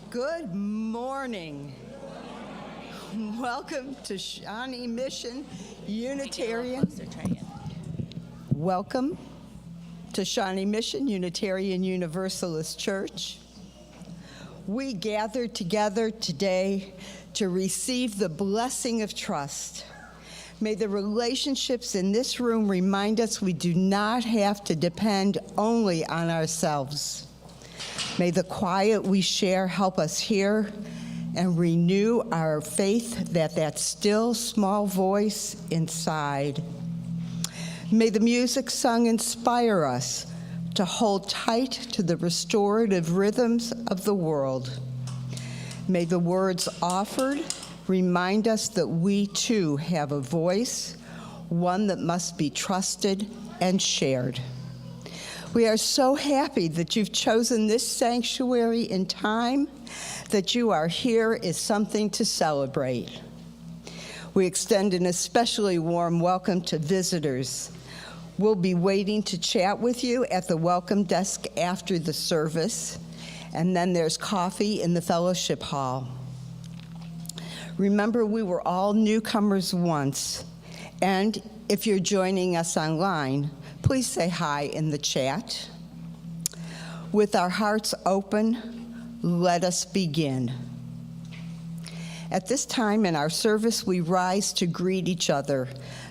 Good morning. Welcome to Shawnee Mission Unitarian. Welcome to Shawnee Mission Unitarian Universalist Church. We gathered together today to receive the blessing of trust. May the relationships in this room remind us we do not have to depend only on ourselves. May the quiet we share help us hear and renew our faith that still small voice inside. May the music sung inspire us to hold tight to the restorative rhythms of the world. May the words offered remind us that we too have a voice, one that must be trusted and shared. We are so happy that you've chosen this sanctuary in time. That you are here is something to celebrate. We extend an especially warm welcome to visitors. We'll be waiting to chat with you at the welcome desk after the service, and then there's coffee in the fellowship hall. Remember, we were all newcomers once, and if you're joining us online, please say hi in the chat. With our hearts open, let us begin. At this time in our service, we rise to greet each other.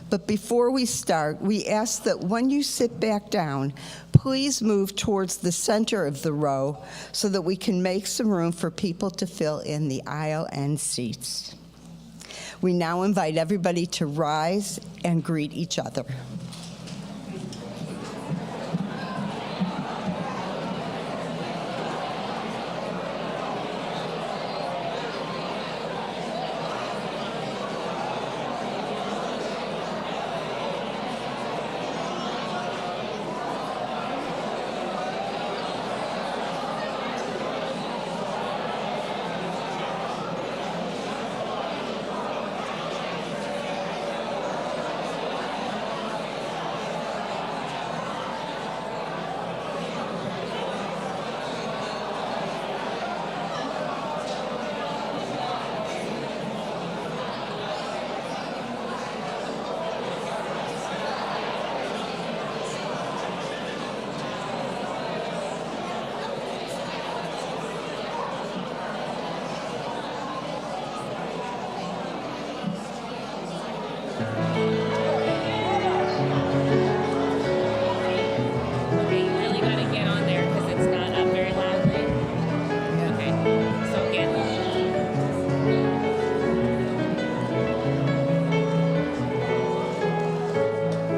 But before we start, we ask that when you sit back down, please move towards the center of the row so that we can make some room for people to fill in the aisle and seats. We now invite everybody to rise and greet each other.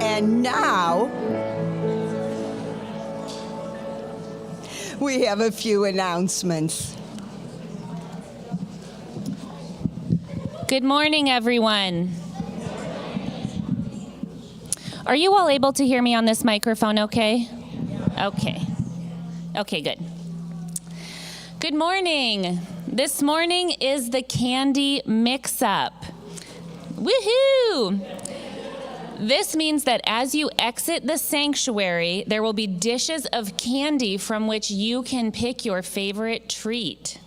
And now, we have a few announcements. Good morning, everyone. Are you all able to hear me on this microphone okay? Okay, good. Good morning. This morning is the candy mix-up. Woohoo! This means that as you exit the sanctuary, there will be dishes of candy from which you can pick your favorite treat.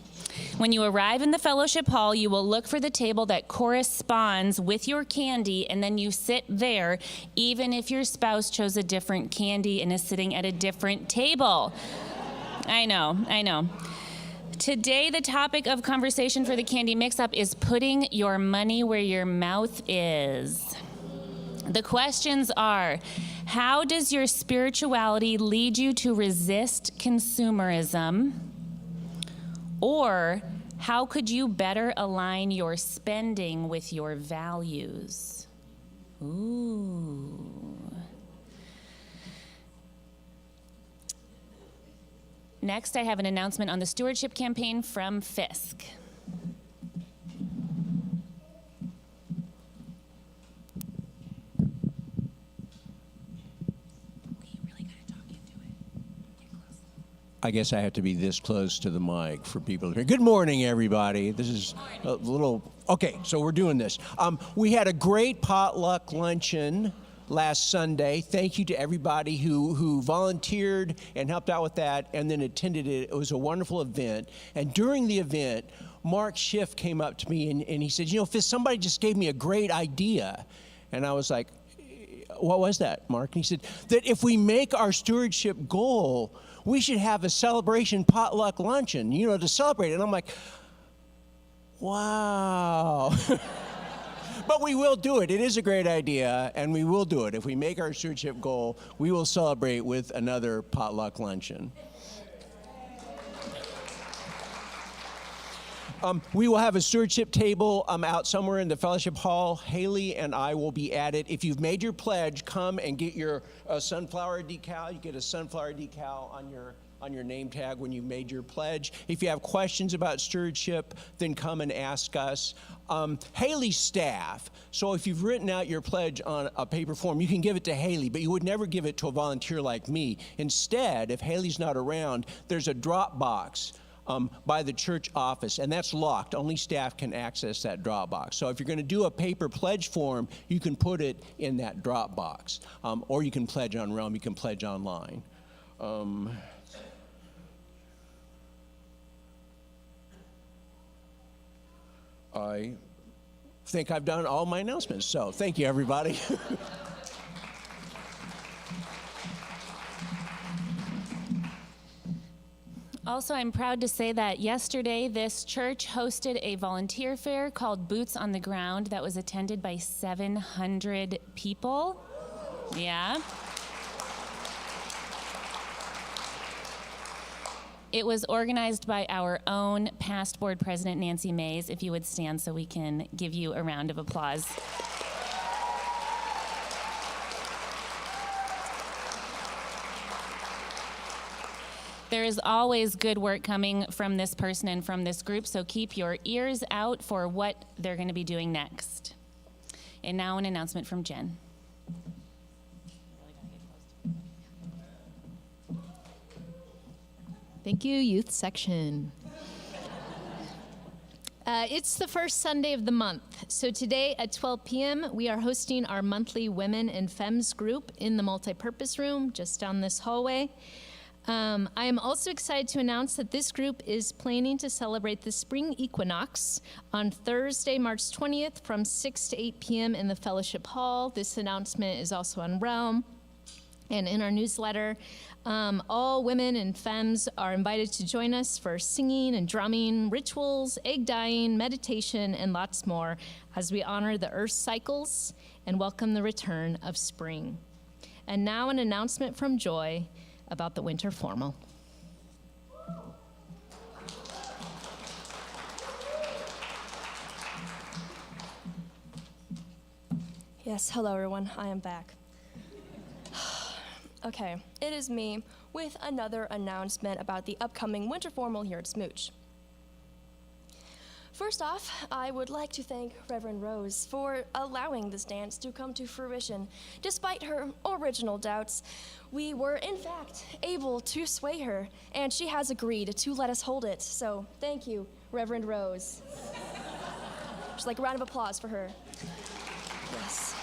When you arrive in the fellowship hall, you will look for the table that corresponds with your candy, and then you sit there, even if your spouse chose a different candy and is sitting at a different table. I know. Today, the topic of conversation for the candy mix-up is putting your money where your mouth is. The questions are, how does your spirituality lead you to resist consumerism? Or how could you better align your spending with your values? Ooh. Next, I have an announcement on the stewardship campaign from Fisk. I guess I have to be this close to the mic for people to hear. Good morning, everybody. This is a little, okay, so we're doing this. We had a great potluck luncheon last Sunday. Thank you to everybody who volunteered and helped out with that and then attended it. It was a wonderful event. And during the event, Mark Schiff came up to me and he said, Fitz, somebody just gave me a great idea. And I was like, what was that, Mark? And he said, that if we make our stewardship goal, we should have a celebration potluck luncheon, to celebrate it. And I'm like, wow. But we will do it. It is a great idea, and we will do it. If we make our stewardship goal, we will celebrate with another potluck luncheon. We will have a stewardship table out somewhere in the fellowship hall. Haley and I will be at it. If you've made your pledge, come and get your sunflower decal. You get a sunflower decal on your name tag when you've made your pledge. If you have questions about stewardship, then come and ask us. Haley's staff, so if you've written out your pledge on a paper form, you can give it to Haley, but you would never give it to a volunteer like me. Instead, if Haley's not around, there's a drop box by the church office, and that's locked. Only staff can access that drop box. So if you're going to do a paper pledge form, you can put it in that drop box. Or you can pledge on Realm, you can pledge online. I think I've done all my announcements, so thank you, everybody. Also, I'm proud to say that yesterday this church hosted a volunteer fair called Boots on the Ground that was attended by 700 people. Yeah. It was organized by our own past board president, Nancy Mays. If you would stand so we can give you a round of applause. There is always good work coming from this person and from this group, so keep your ears out for what they're going to be doing next. And now an announcement from Jen. Thank you, youth section. It's the first Sunday of the month. So today at 12 p.m., we are hosting our monthly Women and Femmes group in the multipurpose room just down this hallway. I am also excited to announce that this group is planning to celebrate the spring equinox on Thursday, March 20th from 6 to 8 p.m. in the Fellowship Hall. This announcement is also on Realm and in our newsletter. All women and femmes are invited to join us for singing and drumming, rituals, egg dyeing, meditation, and lots more as we honor the Earth's cycles and welcome the return of spring. And now an announcement from Joy about the winter formal. Yes, hello everyone, I am back. Okay, it is me with another announcement about the upcoming winter formal here at SMUUCh. First off, I would like to thank Reverend Rose for allowing this dance to come to fruition. Despite her original doubts, we were in fact able to sway her, and she has agreed to let us hold it. So thank you, Reverend Rose. Just like a round of applause for her. Yes.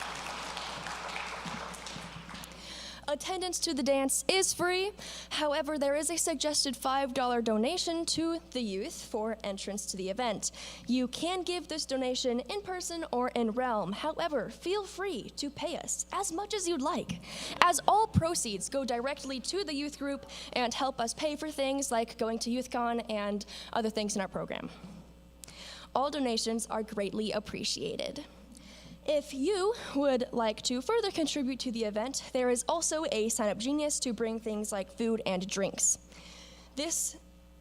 Attendance to the dance is free. However, there is a suggested $5 donation to the youth for entrance to the event. You can give this donation in person or in Realm. However, feel free to pay us as much as you'd like, as all proceeds go directly to the youth group and help us pay for things like going to YouthCon and other things in our program. All donations are greatly appreciated. If you would like to further contribute to the event, there is also a Sign Up Genius to bring things like food and drinks. This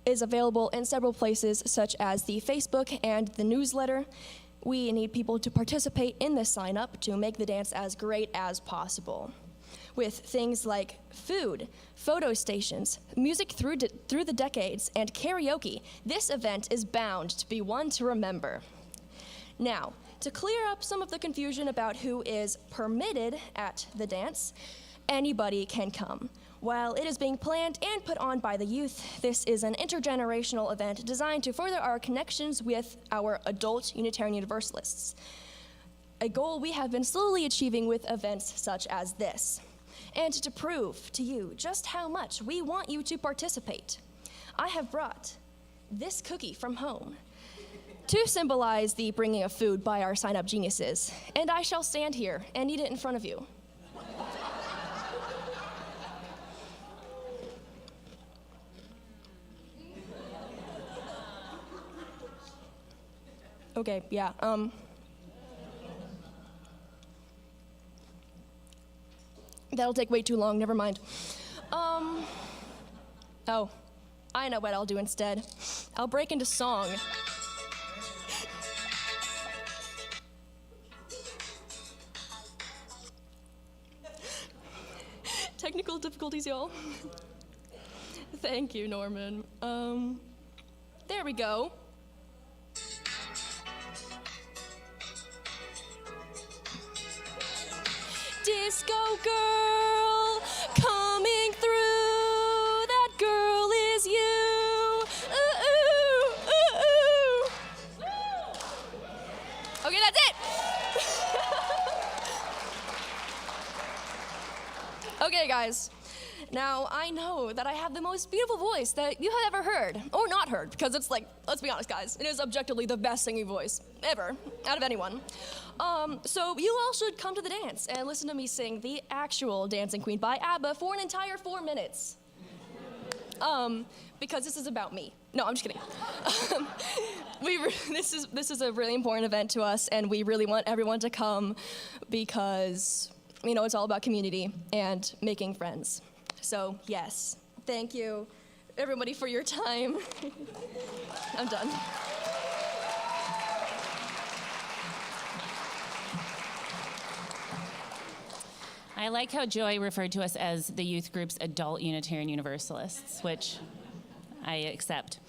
is available in several places, such as the Facebook and the newsletter. We need people to participate in this sign up to make the dance as great as possible. With things like food, photo stations, music through the decades, and karaoke, this event is bound to be one to remember. Now, to clear up some of the confusion about who is permitted at the dance, anybody can come. While it is being planned and put on by the youth, this is an intergenerational event designed to further our connections with our adult Unitarian Universalists. a goal we have been slowly achieving with events such as this. And to prove to you just how much we want you to participate, I have brought this cookie from home to symbolize the bringing of food by our sign-up geniuses, and I shall stand here and eat it in front of you. Okay, yeah, that'll take way too long, never mind. Oh, I know what I'll do instead. I'll break into song. Technical difficulties, y'all. Thank you, Norman. There we go. Disco girl coming through, that girl is you. Ooh, ooh, ooh, ooh. Okay, that's it. Okay, guys. Now, I know that I have the most beautiful voice that you have ever heard, or not heard, because it's like, let's be honest, guys, it is objectively the best singing voice ever, out of anyone. So you all should come to the dance and listen to me sing The Actual Dancing Queen by ABBA for an entire 4 minutes. Because this is about me. No, I'm just kidding. This is a really important event to us, and we really want everyone to come because, you know, it's all about community and making friends. So, yes, thank you, everybody, for your time. I'm done. I like how Joy referred to us as the youth group's adult Unitarian Universalists, which I accept.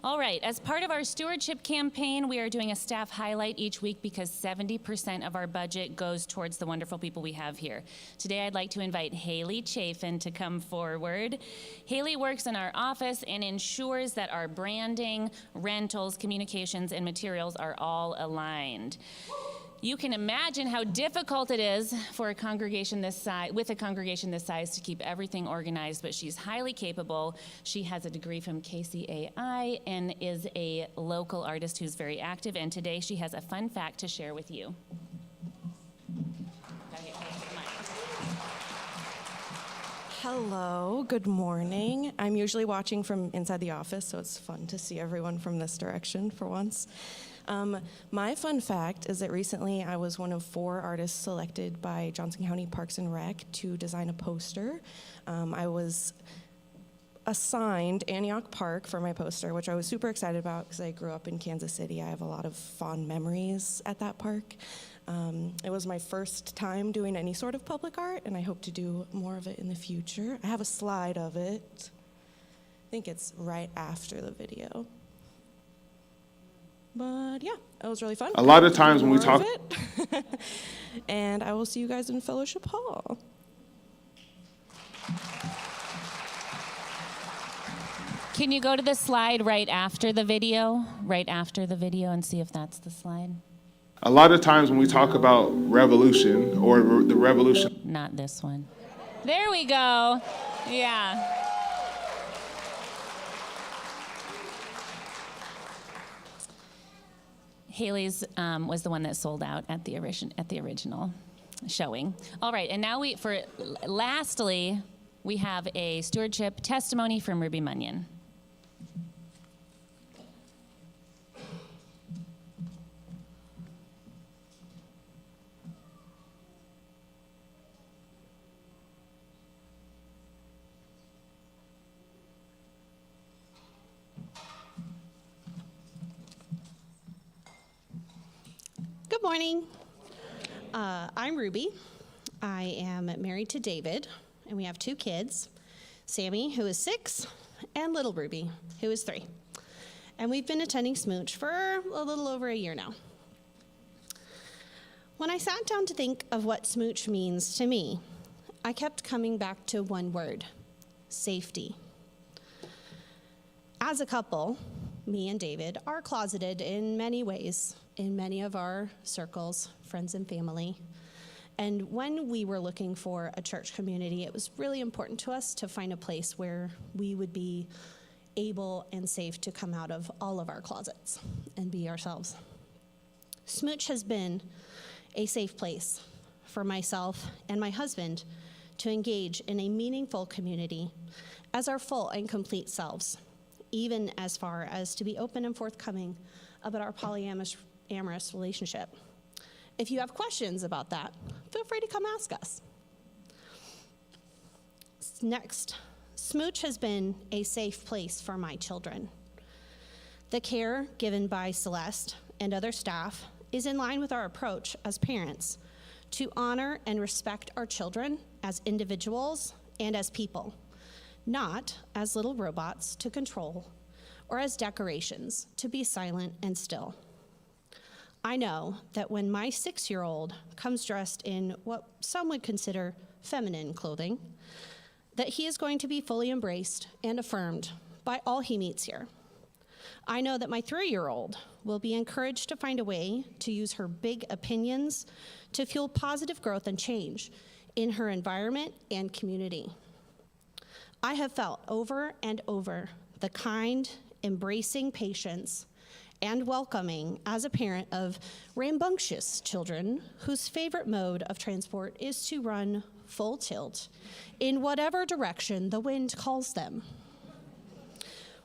All right, as part of our stewardship campaign, we are doing a staff highlight each week because 70% of our budget goes towards the wonderful people we have here. Today, I'd like to invite Haley Chafin to come forward. Haley works in our office and ensures that our branding, rentals, communications, and materials are all aligned. You can imagine how difficult it is for a congregation this size, to keep everything organized, but she's highly capable. She has a degree from KCAI and is a local artist who's very active, and today she has a fun fact to share with you. Hello, good morning. I'm usually watching from inside the office, so it's fun to see everyone from this direction for once. My fun fact is that recently I was one of 4 artists selected by Johnson County Parks and Rec to design a poster. I was assigned Antioch Park for my poster, which I was super excited about because I grew up in Kansas City. I have a lot of fond memories at that park. It was my first time doing any sort of public art, and I hope to do more of it in the future. I have a slide of it. I think it's right after the video. But yeah, it was really fun. A lot of times when we More of talk, it. And I will see you guys in Fellowship Hall. Can you go to the slide right after the video? Right after the video and see if that's the slide? a lot of times when we talk about revolution or the revolution. Not this one. There we go. Yeah. Haley's was the one that sold out at the original showing. All right, and now lastly, we have a stewardship testimony from Ruby Munyon. Good morning. I'm Ruby. I am married to David, and we have 2 kids, Sammy, who is 6, and little Ruby, who is 3. And we've been attending SMUUCh for a little over a year now. When I sat down to think of what SMUUCh means to me, I kept coming back to one word: safety. As a couple, me and David, are closeted in many ways in many of our circles, friends and family. And when we were looking for a church community, it was really important to us to find a place where we would be able and safe to come out of all of our closets and be ourselves. SMUUCh has been a safe place for myself and my husband to engage in a meaningful community as our full and complete selves, even as far as to be open and forthcoming about our polyamorous relationship. If you have questions about that, feel free to come ask us. Next, SMUUCh has been a safe place for my children. The care given by Celeste and other staff is in line with our approach as parents to honor and respect our children as individuals and as people, not as little robots to control or as decorations to be silent and still. I know that when my 6-year-old comes dressed in what some would consider feminine clothing, that he is going to be fully embraced and affirmed by all he meets here. I know that my 3-year-old will be encouraged to find a way to use her big opinions to fuel positive growth and change in her environment and community. I have felt over and over the kind, embracing patience and welcoming as a parent of rambunctious children whose favorite mode of transport is to run full tilt in whatever direction the wind calls them.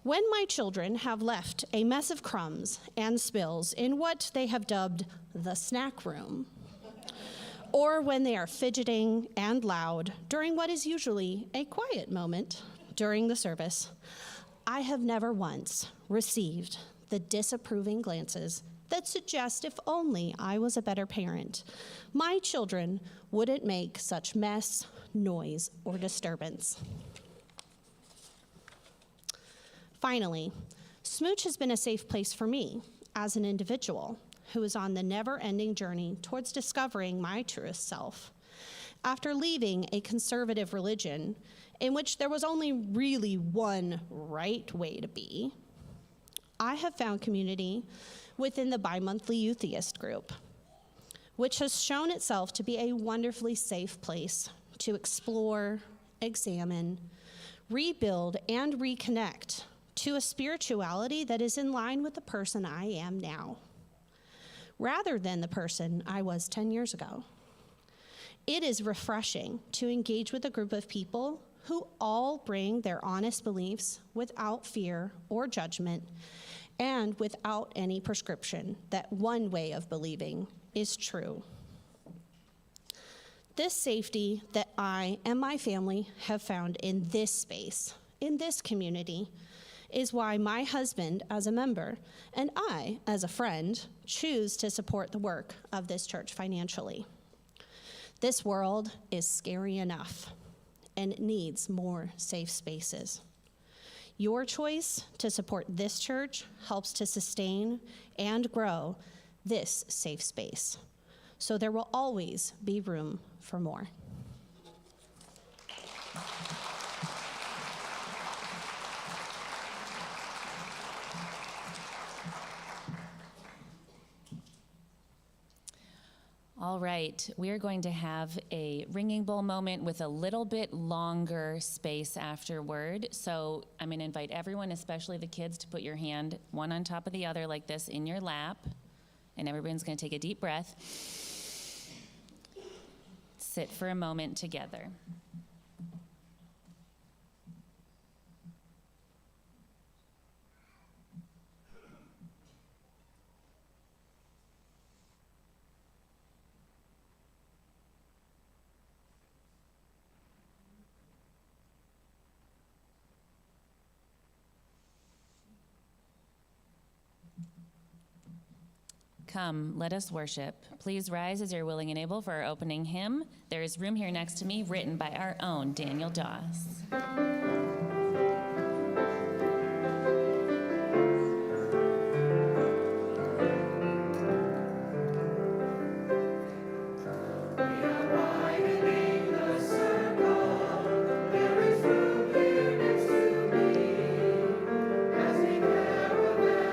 When my children have left a mess of crumbs and spills in what they have dubbed the snack room, or when they are fidgeting and loud during what is usually a quiet moment during the service, I have never once received the disapproving glances that suggest if only I was a better parent, my children wouldn't make such mess, noise, or disturbance. Finally, SMUUCh has been a safe place for me as an individual who is on the never-ending journey towards discovering my truest self. After leaving a conservative religion in which there was only really one right way to be, I have found community within the bi-monthly Youtheist group, which has shown itself to be a wonderfully safe place to explore, examine, rebuild, and reconnect to a spirituality that is in line with the person I am now, rather than the person I was 10 years ago. It is refreshing to engage with a group of people who all bring their honest beliefs without fear or judgment and without any prescription that one way of believing is true. This safety that I and my family have found in this space, in this community, is why my husband as a member and I as a friend choose to support the work of this church financially. This world is scary enough and it needs more safe spaces. Your choice to support this church helps to sustain and grow this safe space. So there will always be room for more. All right, we're going to have a ringing bowl moment with a little bit longer space afterward. So I'm going to invite everyone, especially the kids, to put your hand one on top of the other like this in your lap. And everyone's going to take a deep breath. Sit for a moment together. Come, let us worship. Please rise as you're willing and able for our opening hymn. There is room here next to me, written by our own Daniel Doss. There is room here next to me as we caravan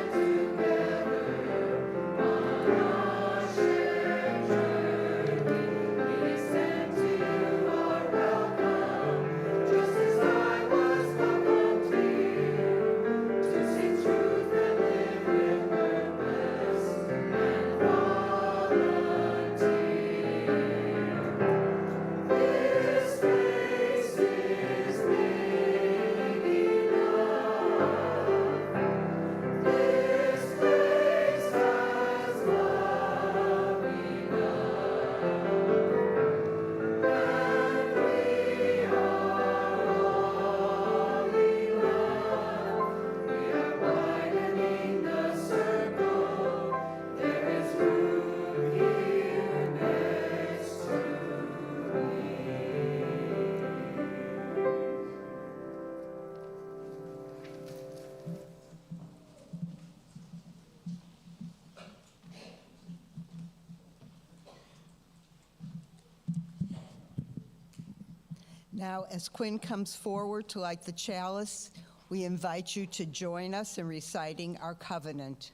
Now, as Quinn comes forward to light the chalice, we invite you to join us in reciting our covenant.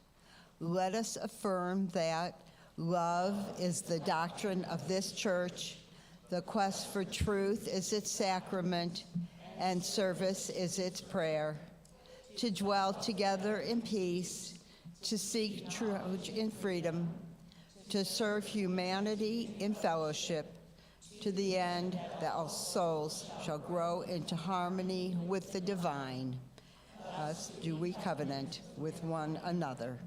Let us affirm that love is the doctrine of this church, the quest for truth is its sacrament, and service is its prayer. To dwell together in peace, to seek truth in freedom, to serve humanity in fellowship, to the end that all souls shall grow into harmony with the divine. Thus do we covenant with one another.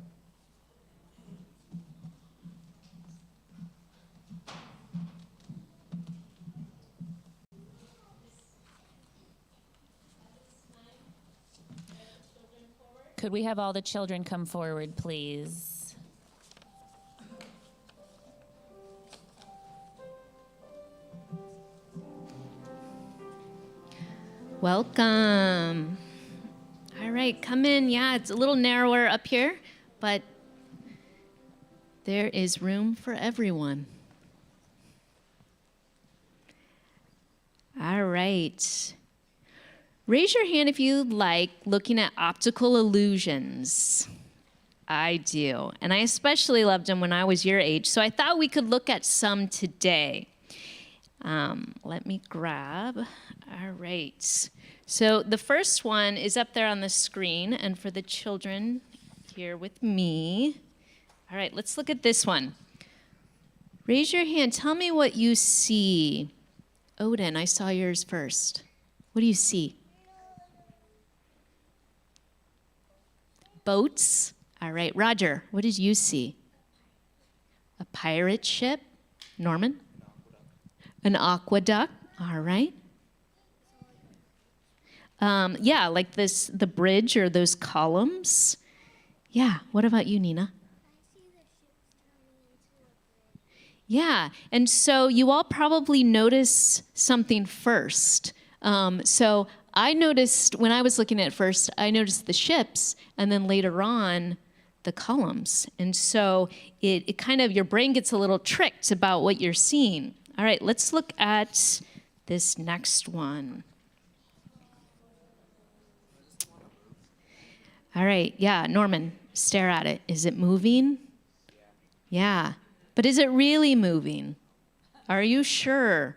Could we have all the children come forward, please? Welcome. All right, come in. Yeah, it's a little narrower up here, but there is room for everyone. All right. Raise your hand if you like looking at optical illusions. I do. And I especially loved them when I was your age, so I thought we could look at some today. Let me grab. All right. So the first one is up there on the screen, and for the children here with me. All right, let's look at this one. Raise your hand. Tell me what you see. Odin, I saw yours first. What do you see? Boats. All right, Roger, what did you see? A pirate ship. Norman? An aqueduct. All right. Yeah, like this, the bridge or those columns. Yeah, what about you, Nina? Yeah, and so you all probably notice something first. So I noticed, when I was looking at it first, I noticed the ships, and then later on, the columns. And so it kind of, your brain gets a little tricked about what you're seeing. All right, let's look at this next one. All right, yeah, Norman, stare at it. Is it moving? Yeah, but is it really moving? Are you sure?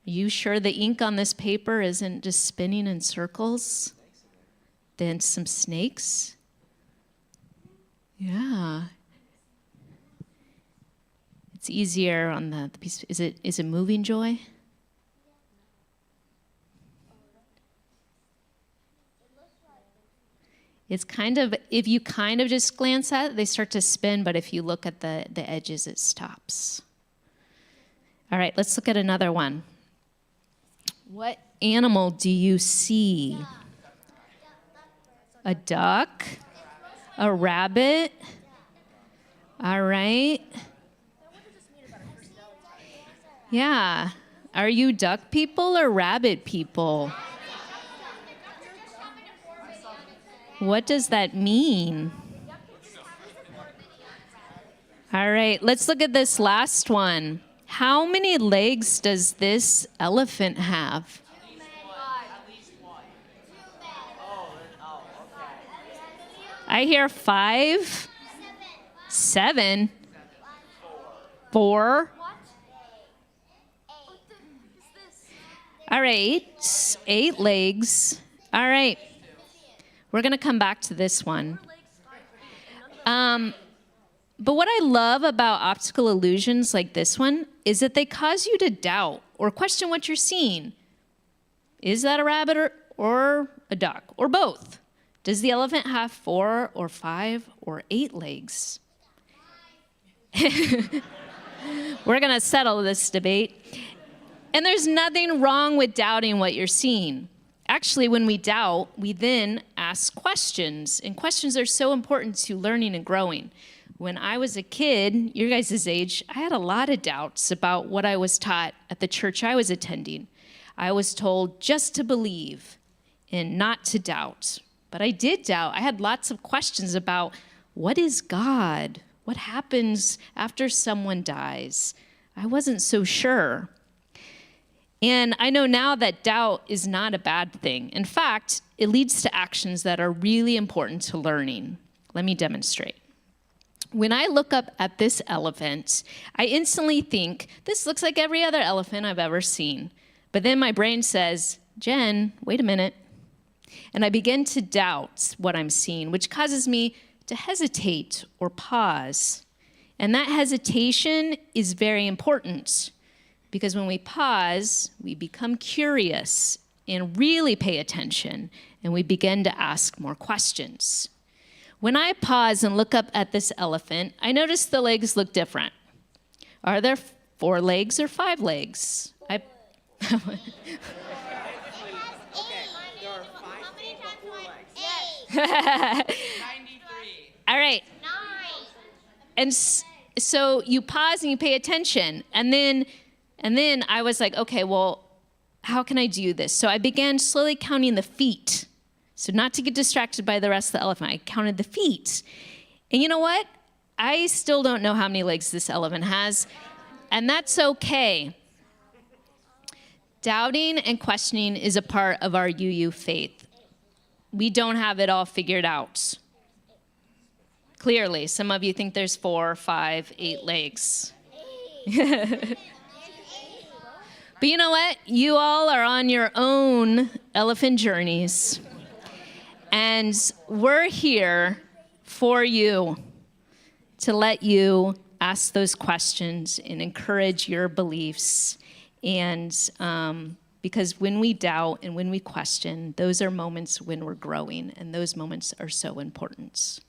Are you sure the ink on this paper isn't just spinning in circles? Then some snakes? Yeah. It's easier on the piece. Is it moving, Joy? It's kind of, if you kind of just glance at it, they start to spin, but if you look at the edges, it stops. All right, let's look at another one. What animal do you see? A duck? A rabbit? All right. Yeah. Are you duck people or rabbit people? What does that mean? All right, let's look at this last one. How many legs does this elephant have? I hear 5, 7, 4. All right, 8 legs. All right. We're going to come back to this one. But what I love about optical illusions like this one is that they cause you to doubt or question what you're seeing. Is that a rabbit or a duck or both? Does the elephant have 4 or 5 or 8 legs? We're going to settle this debate. And there's nothing wrong with doubting what you're seeing. Actually, when we doubt, we then ask questions, and questions are so important to learning and growing. When I was a kid, your guys' age, I had a lot of doubts about what I was taught at the church I was attending. I was told just to believe and not to doubt. But I did doubt. I had lots of questions about what is God? What happens after someone dies? I wasn't so sure. And I know now that doubt is not a bad thing. In fact, it leads to actions that are really important to learning. Let me demonstrate. When I look up at this elephant, I instantly think, this looks like every other elephant I've ever seen. But then my brain says, Jen, wait a minute. And I begin to doubt what I'm seeing, which causes me to hesitate or pause. And that hesitation is very important, because when we pause, we become curious and really pay attention, and we begin to ask more questions. When I pause and look up at this elephant, I notice the legs look different. Are there 4 legs or 5 legs? All right. And so you pause and you pay attention. And then I was like, okay, well, how can I do this? So I began slowly counting the feet. So not to get distracted by the rest of the elephant, I counted the feet. And you know what? I still don't know how many legs this elephant has, and that's okay. Doubting and questioning is a part of our UU faith. We don't have it all figured out. Clearly, some of you think there's 4, 5, 8 legs. But you know what? You all are on your own elephant journeys. And we're here for you to let you ask those questions and encourage your beliefs. And because when we doubt and when we question, those are moments when we're growing, and those moments are so important.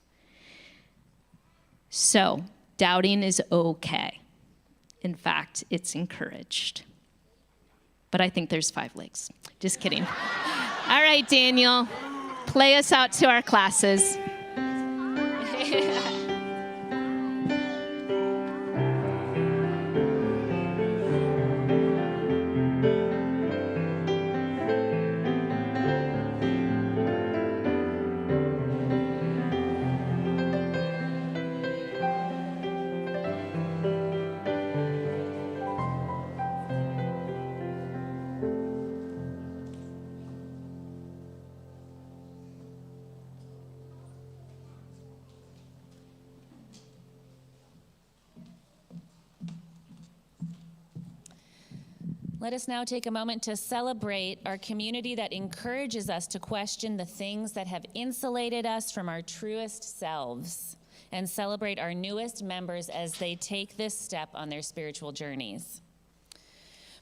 So, doubting is okay. In fact, it's encouraged. But I think there's 5 legs. Just kidding. All right, Daniel, play us out to our classes. Let us now take a moment to celebrate our community that encourages us to question the things that have insulated us from our truest selves, and celebrate our newest members as they take this step on their spiritual journeys.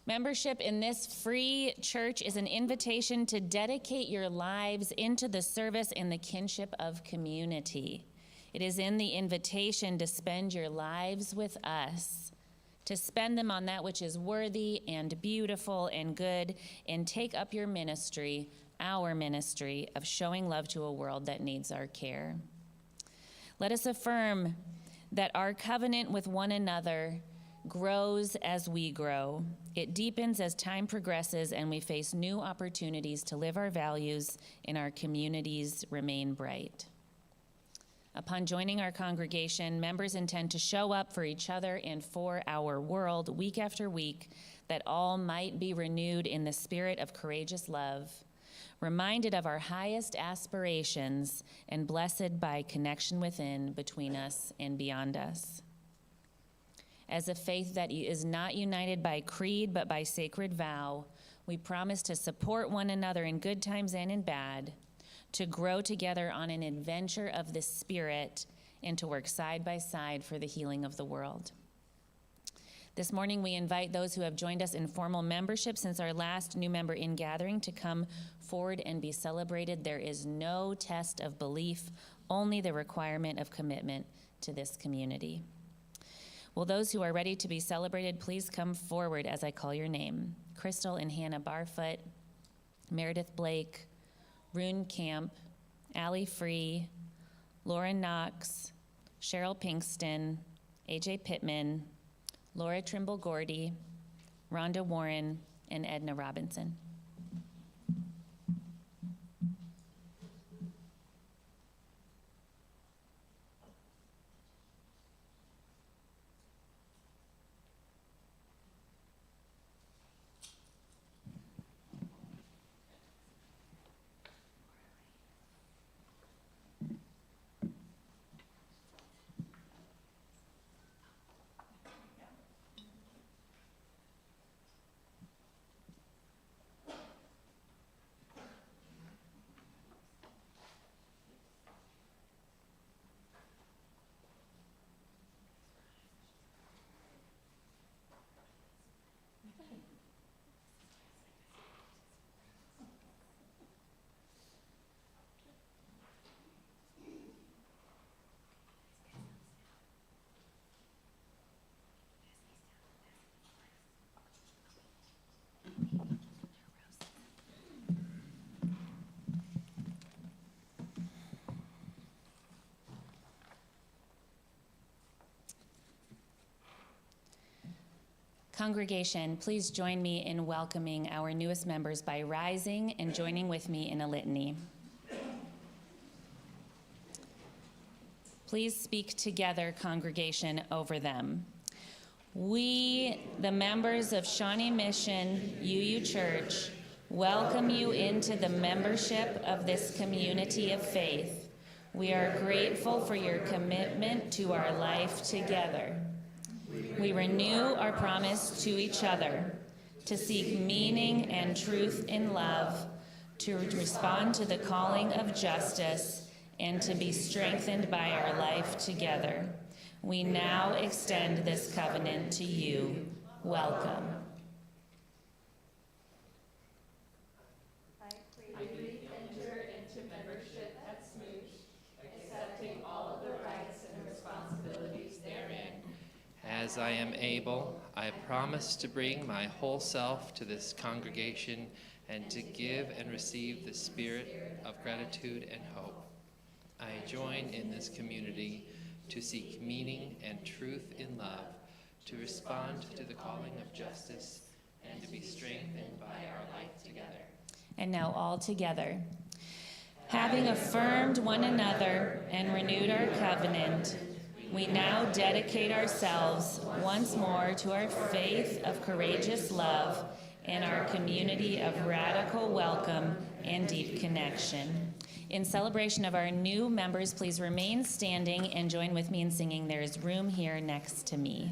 Membership in this free church is an invitation to dedicate your lives into the service and the kinship of community. It is in the invitation to spend your lives with us, to spend them on that which is worthy and beautiful and good, and take up your ministry, our ministry, of showing love to a world that needs our care. Let us affirm that our covenant with one another grows as we grow. It deepens as time progresses and we face new opportunities to live our values and our communities remain bright. Upon joining our congregation, members intend to show up for each other and for our world week after week, that all might be renewed in the spirit of courageous love, reminded of our highest aspirations, and blessed by connection within, between us, and beyond us. As a faith that is not united by creed but by sacred vow, we promise to support one another in good times and in bad, to grow together on an adventure of the Spirit, and to work side by side for the healing of the world. This morning, we invite those who have joined us in formal membership since our last new member in gathering to come forward and be celebrated. There is no test of belief, only the requirement of commitment to this community. Will those who are ready to be celebrated please come forward as I call your name? Crystal and Hannah Barfoot, Meredith Blake, Rune Camp, Allie Free, Lauren Knox, Cheryl Pinkston, AJ Pittman, Laura Trimble Gordy, Rhonda Warren, and Edna Robinson. Congregation, please join me in welcoming our newest members by rising and joining with me in a litany. Please speak together, congregation, over them. We, the members of Shawnee Mission UU Church, welcome you into the membership of this community of faith. We are grateful for your commitment to our life together. We renew our promise to each other to seek meaning and truth in love, to respond to the calling of justice, and to be strengthened by our life together. We now extend this covenant to you. Welcome. I freely enter into membership at SMUUCh, accepting all of the rights and responsibilities therein. As I am able, I promise to bring my whole self to this congregation and to give and receive the spirit of gratitude and hope. I join in this community to seek meaning and truth in love, to respond to the calling of justice, and to be strengthened by our life together. And now all together. Having affirmed one another and renewed our covenant, we now dedicate ourselves once more to our faith of courageous love and our community of radical welcome and deep connection. In celebration of our new members, please remain standing and join with me in singing "There is Room Here Next to Me."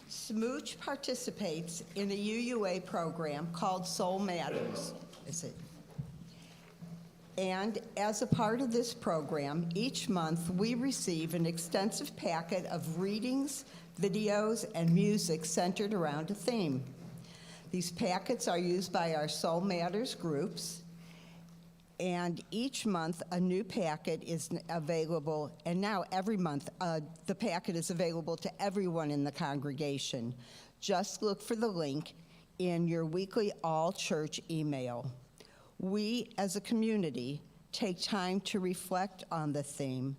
SMUUCh participates in a UUA program called Soul Matters. And as a part of this program, each month we receive an extensive packet of readings, videos, and music centered around a theme. These packets are used by our Soul Matters groups, and each month a new packet is available, and now every month the packet is available to everyone in the congregation. Just look for the link in your weekly all-church email. We, as a community, take time to reflect on the theme.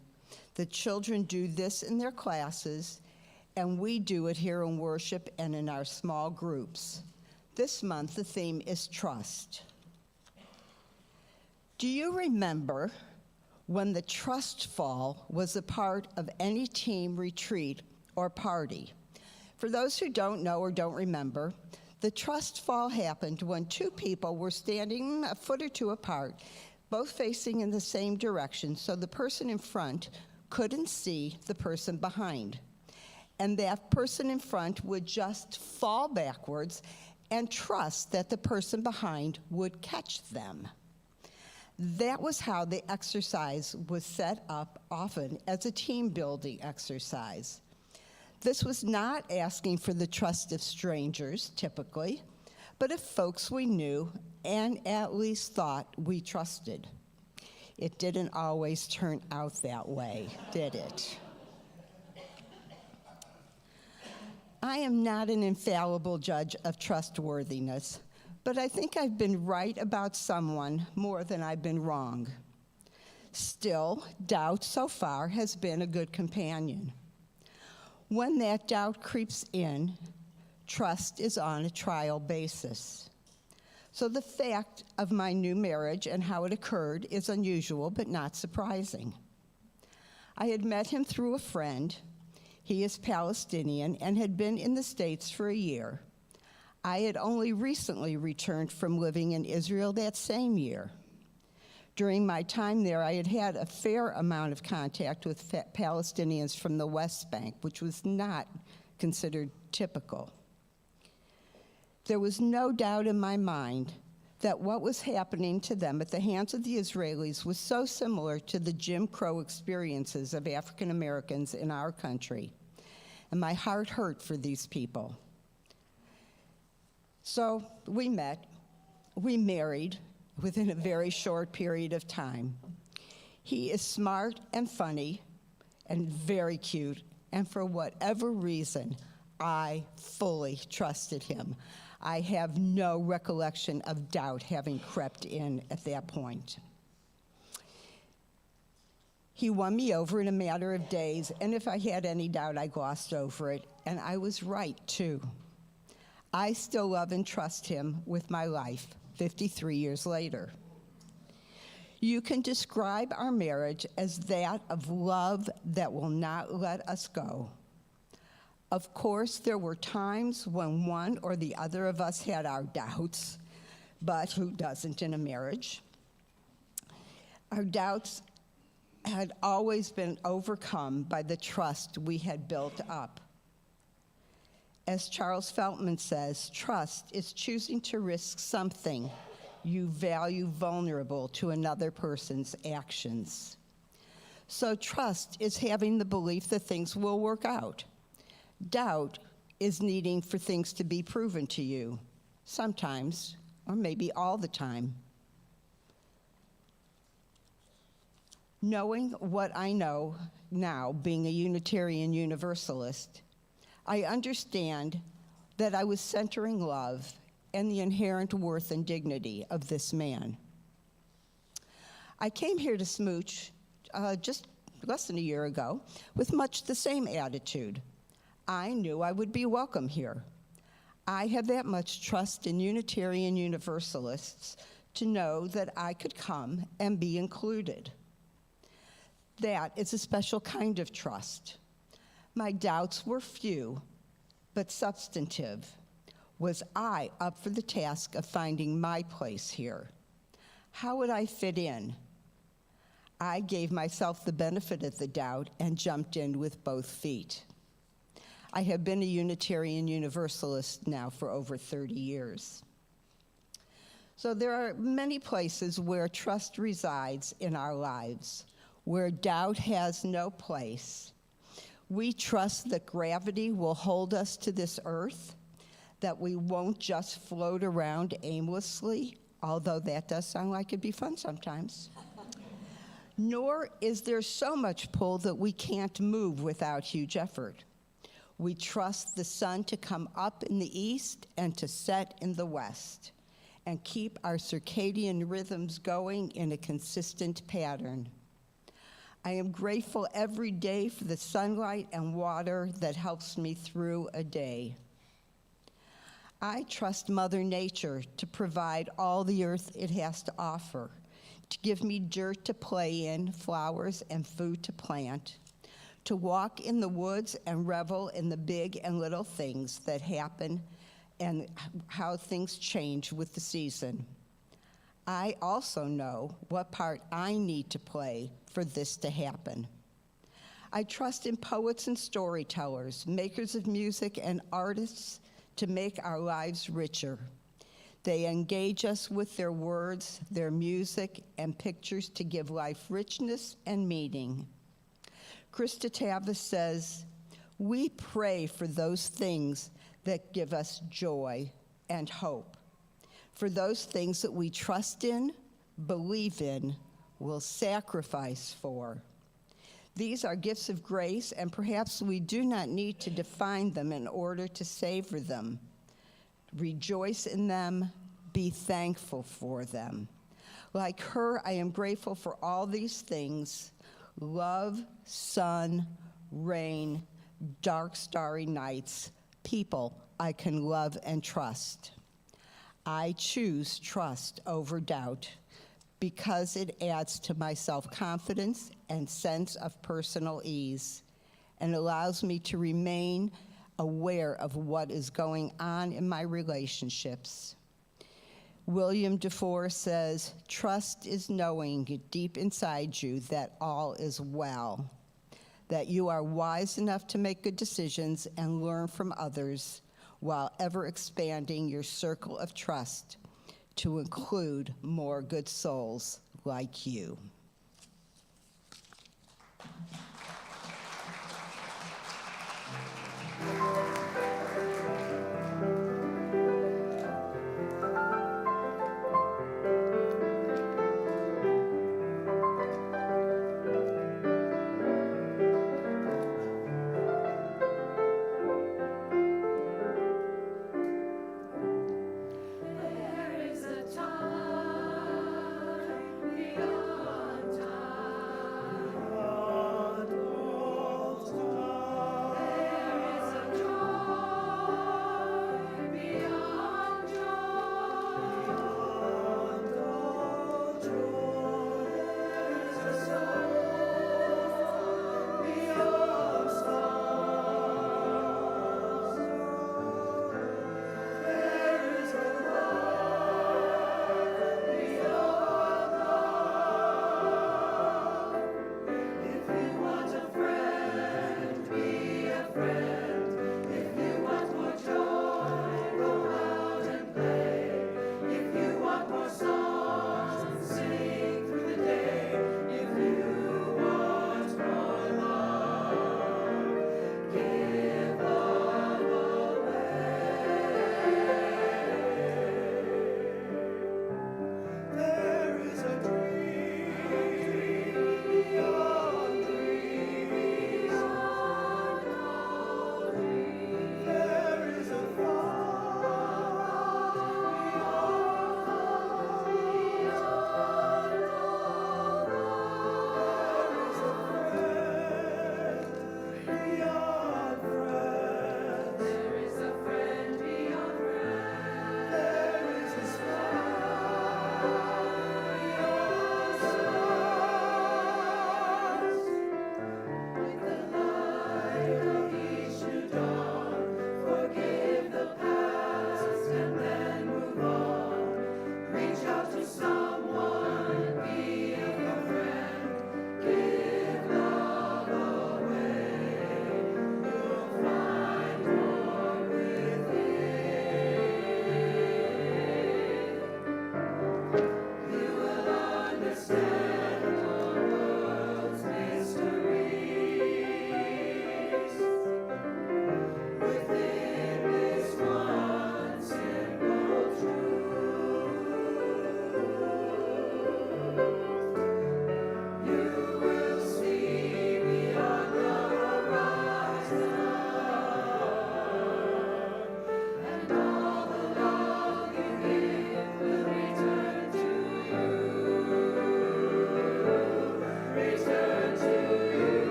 The children do this in their classes, and we do it here in worship and in our small groups. This month, the theme is trust. Do you remember when the trust fall was a part of any team retreat or party? For those who don't know or don't remember, the trust fall happened when two people were standing a foot or two apart, both facing in the same direction, so the person in front couldn't see the person behind. And that person in front would just fall backwards and trust that the person behind would catch them. That was how the exercise was set up, often as a team-building exercise. This was not asking for the trust of strangers, typically, but of folks we knew and at least thought we trusted. It didn't always turn out that way, did it? I am not an infallible judge of trustworthiness, but I think I've been right about someone more than I've been wrong. Still, doubt so far has been a good companion. When that doubt creeps in, trust is on a trial basis. So the fact of my new marriage and how it occurred is unusual but not surprising. I had met him through a friend. He is Palestinian and had been in the States for a year. I had only recently returned from living in Israel that same year. During my time there, I had had a fair amount of contact with Palestinians from the West Bank, which was not considered typical. There was no doubt in my mind that what was happening to them at the hands of the Israelis was so similar to the Jim Crow experiences of African Americans in our country, and my heart hurt for these people. So we met, we married within a very short period of time. He is smart and funny and very cute, and for whatever reason, I fully trusted him. I have no recollection of doubt having crept in at that point. He won me over in a matter of days, and if I had any doubt, I glossed over it, and I was right, too. I still love and trust him with my life, 53 years later. You can describe our marriage as that of love that will not let us go. Of course, there were times when one or the other of us had our doubts, but who doesn't in a marriage? Our doubts had always been overcome by the trust we had built up. As Charles Feltman says, trust is choosing to risk something you value vulnerable to another person's actions. So trust is having the belief that things will work out. Doubt is needing for things to be proven to you, sometimes, or maybe all the time. Knowing what I know now, being a Unitarian Universalist, I understand that I was centering love and the inherent worth and dignity of this man. I came here to SMUUCh just less than a year ago with much the same attitude. I knew I would be welcome here. I have that much trust in Unitarian Universalists to know that I could come and be included. That is a special kind of trust. My doubts were few, but substantive. Was I up for the task of finding my place here? How would I fit in? I gave myself the benefit of the doubt and jumped in with both feet. I have been a Unitarian Universalist now for over 30 years. So there are many places where trust resides in our lives, where doubt has no place. We trust that gravity will hold us to this earth, that we won't just float around aimlessly, although that does sound like it'd be fun sometimes. Nor is there so much pull that we can't move without huge effort. We trust the sun to come up in the east and to set in the west, and keep our circadian rhythms going in a consistent pattern. I am grateful every day for the sunlight and water that helps me through a day. I trust Mother Nature to provide all the earth it has to offer, to give me dirt to play in, flowers and food to plant, to walk in the woods and revel in the big and little things that happen and how things change with the season. I also know what part I need to play for this to happen. I trust in poets and storytellers, makers of music and artists to make our lives richer. They engage us with their words, their music, and pictures to give life richness and meaning. Krista Tavis says, we pray for those things that give us joy and hope, for those things that we trust in, believe in, will sacrifice for. These are gifts of grace, and perhaps we do not need to define them in order to savor them. Rejoice in them, be thankful for them. Like her, I am grateful for all these things: love, sun, rain, dark, starry nights, people I can love and trust. I choose trust over doubt because it adds to my self-confidence and sense of personal ease and allows me to remain aware of what is going on in my relationships. William DeFore says, "Trust is knowing deep inside you that all is well, that you are wise enough to make good decisions and learn from others while ever expanding your circle of trust to include more good souls like you." There is a time beyond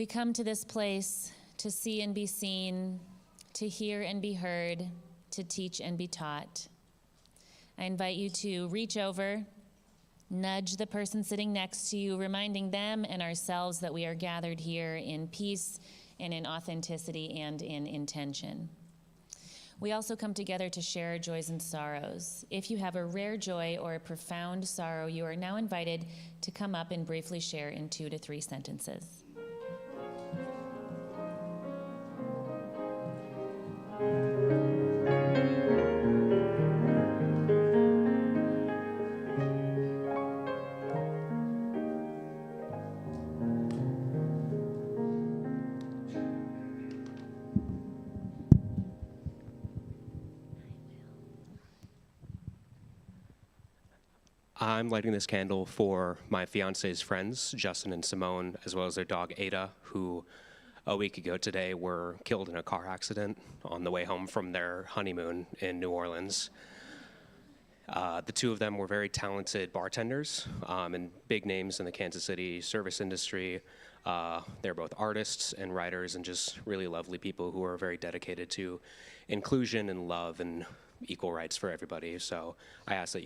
We come to this place to see and be seen, to hear and be heard, to teach and be taught. I invite you to reach over, nudge the person sitting next to you, reminding them and ourselves that we are gathered here in peace and in authenticity and in intention. We also come together to share our joys and sorrows. If you have a rare joy or a profound sorrow, you are now invited to come up and briefly share in 2 to 3 sentences. I'm lighting this candle for my fiance's friends, Justin and Simone, as well as their dog Ada, who a week ago today were killed in a car accident on the way home from their honeymoon in New Orleans. The two of them were very talented bartenders and big names in the Kansas City service industry. They're both artists and writers and just really lovely people who are very dedicated to inclusion and love and equal rights for everybody. So I ask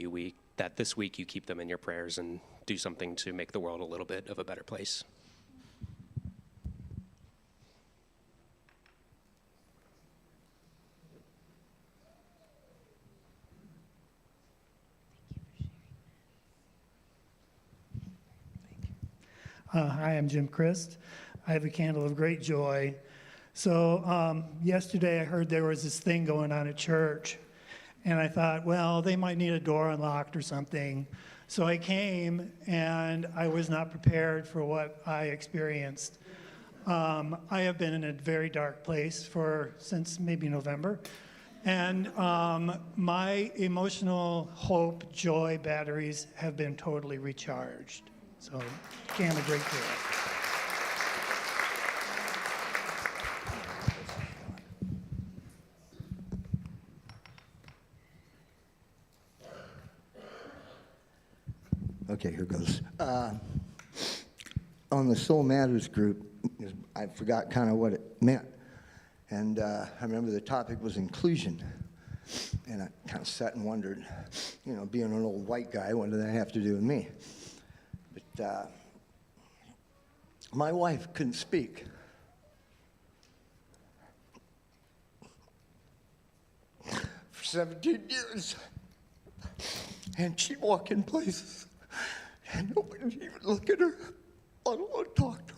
that this week you keep them in your prayers and do something to make the world a little bit of a better place. Hi, I'm Jim Christ. I have a candle of great joy. So yesterday I heard there was this thing going on at church, and I thought, well, they might need a door unlocked or something. So I came, and I was not prepared for what I experienced. I have been in a very dark place since maybe November. And my emotional hope, joy batteries have been totally recharged. So, can a great deal. Okay, here goes. On the Soul Matters group, I forgot kind of what it meant. And I remember the topic was inclusion. And I kind of sat and wondered, being an old white guy, what did that have to do with me? But my wife couldn't speak. For 17 years. And she'd walk in places, and nobody would even look at her, let alone talk to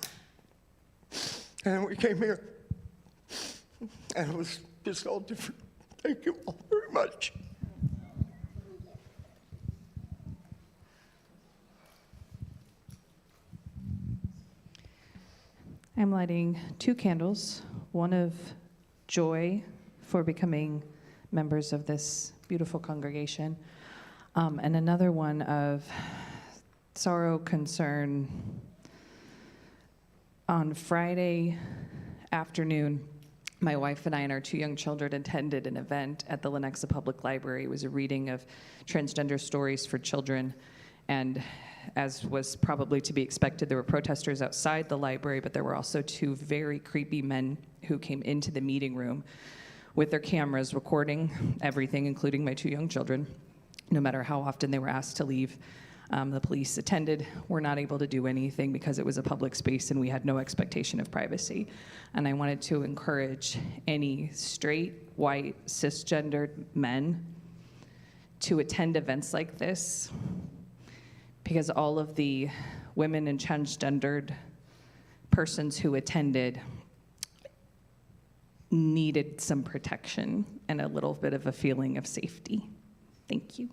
her. And we came here, and it was just all different. Thank you all very much. I'm lighting 2 candles, one of joy for becoming members of this beautiful congregation, and another one of sorrow, concern. On Friday afternoon, my wife and I and our 2 young children attended an event at the Lenexa Public Library. It was a reading of transgender stories for children, and as was probably to be expected, there were protesters outside the library, but there were also 2 very creepy men who came into the meeting room with their cameras recording everything, including my 2 young children, no matter how often they were asked to leave. The police attended, were not able to do anything because it was a public space and we had no expectation of privacy. And I wanted to encourage any straight, white, cisgendered men to attend events like this, because all of the women and transgendered persons who attended needed some protection and a little bit of a feeling of safety. Thank you.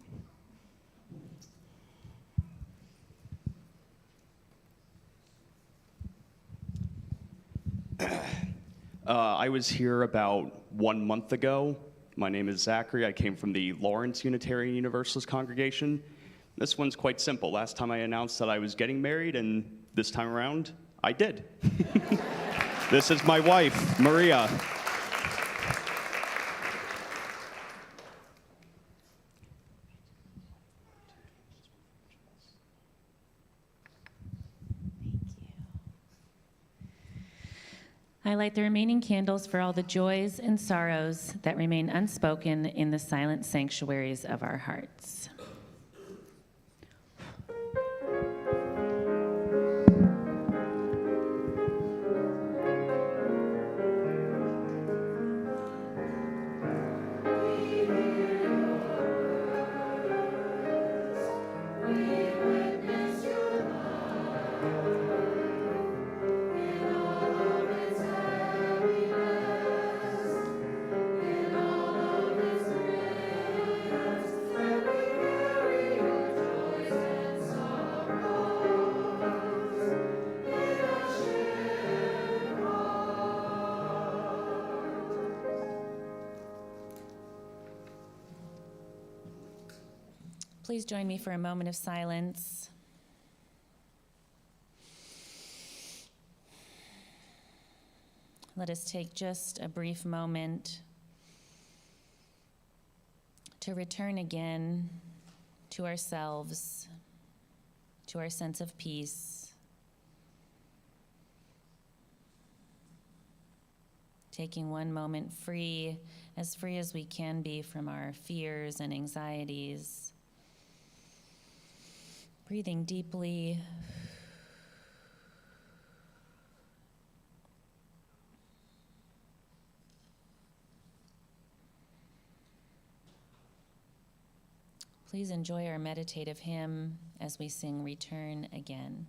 I was here about 1 month ago. My name is Zachary. I came from the Lawrence Unitarian Universalist congregation. This one's quite simple. Last time I announced that I was getting married, and this time around, I did. This is my wife, Maria. I light the remaining candles for all the joys and sorrows that remain unspoken in the silent sanctuaries of our hearts. Please join me for a moment of silence. Let us take just a brief moment to return again to ourselves, to our sense of peace. Taking one moment free as we can be from our fears and anxieties. Breathing deeply. Please enjoy our meditative hymn as we sing Return Again.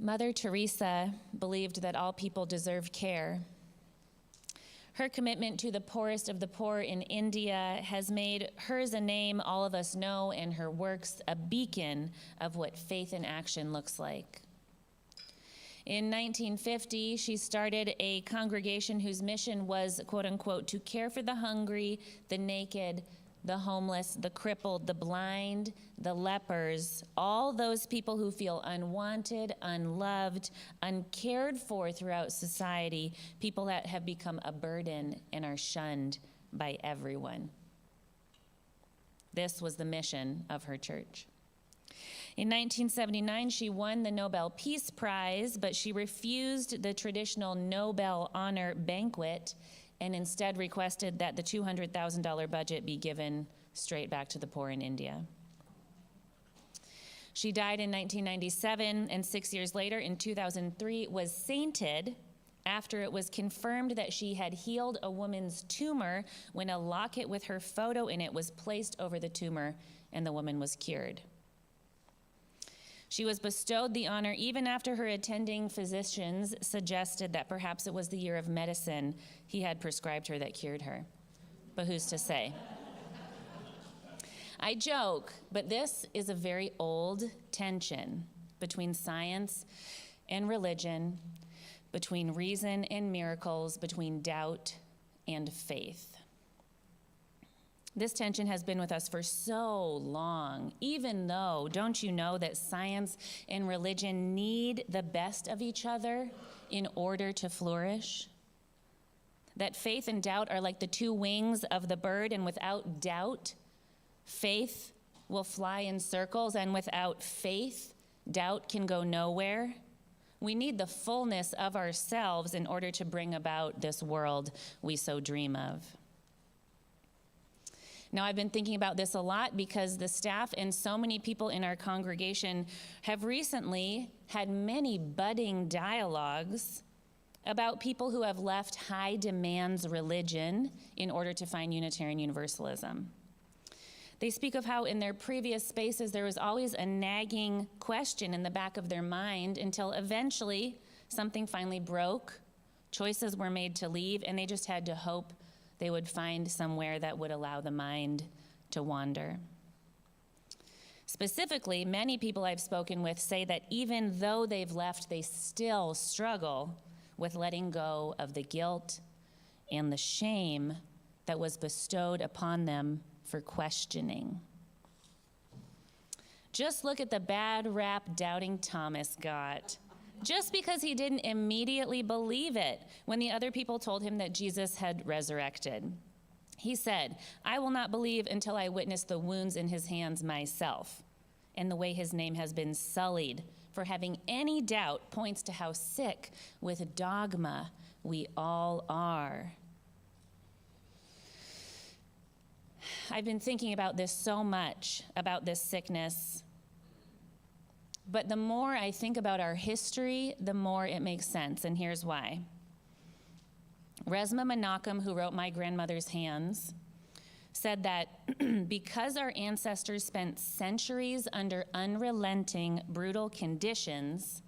Mother Teresa believed that all people deserve care. Her commitment to the poorest of the poor in India has made hers a name all of us know, and her works a beacon of what faith in action looks like. In 1950, she started a congregation whose mission was, quote unquote, to care for the hungry, the naked, the homeless, the crippled, the blind, the lepers, all those people who feel unwanted, unloved, uncared for throughout society, people that have become a burden and are shunned by everyone. This was the mission of her church. In 1979, she won the Nobel Peace Prize, but she refused the traditional Nobel honor banquet and instead requested that the $200,000 budget be given straight back to the poor in India. She died in 1997, and 6 years later, in 2003, was sainted after it was confirmed that she had healed a woman's tumor when a locket with her photo in it was placed over the tumor and the woman was cured. She was bestowed the honor even after her attending physicians suggested that perhaps it was the year of medicine he had prescribed her that cured her. But who's to say? I joke, but this is a very old tension between science and religion, between reason and miracles, between doubt and faith. This tension has been with us for so long, even though, don't you know that science and religion need the best of each other in order to flourish? That faith and doubt are like the two wings of the bird, and without doubt, faith will fly in circles, and without faith, doubt can go nowhere. We need the fullness of ourselves in order to bring about this world we so dream of. Now, I've been thinking about this a lot because the staff and so many people in our congregation have recently had many budding dialogues about people who have left high demands religion in order to find Unitarian Universalism. They speak of how in their previous spaces there was always a nagging question in the back of their mind until eventually something finally broke, choices were made to leave, and they just had to hope they would find somewhere that would allow the mind to wander. Specifically, many people I've spoken with say that even though they've left, they still struggle with letting go of the guilt and the shame that was bestowed upon them for questioning. Just look at the bad rap doubting Thomas got. Just because he didn't immediately believe it when the other people told him that Jesus had resurrected. He said, "I will not believe until I witness the wounds in his hands myself." And the way his name has been sullied for having any doubt points to how sick with dogma we all are. I've been thinking about this so much, about this sickness. But the more I think about our history, the more it makes sense, and here's why. Resma Menachem, who wrote My Grandmother's Hands, said that because our ancestors spent centuries under unrelenting, brutal conditions,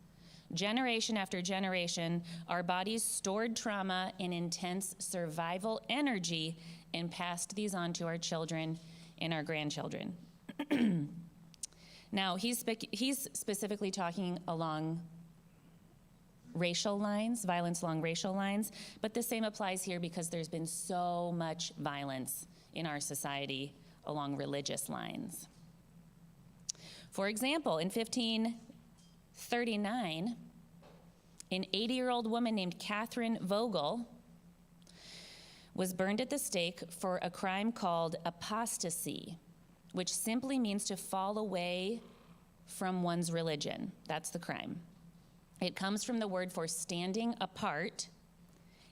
generation after generation, our bodies stored trauma and intense survival energy and passed these on to our children and our grandchildren. Now, he's specifically talking along racial lines, violence along racial lines, but the same applies here because there's been so much violence in our society along religious lines. For example, in 1539, an 80-year-old woman named Catherine Vogel was burned at the stake for a crime called apostasy, which simply means to fall away from one's religion. That's the crime. It comes from the word for standing apart.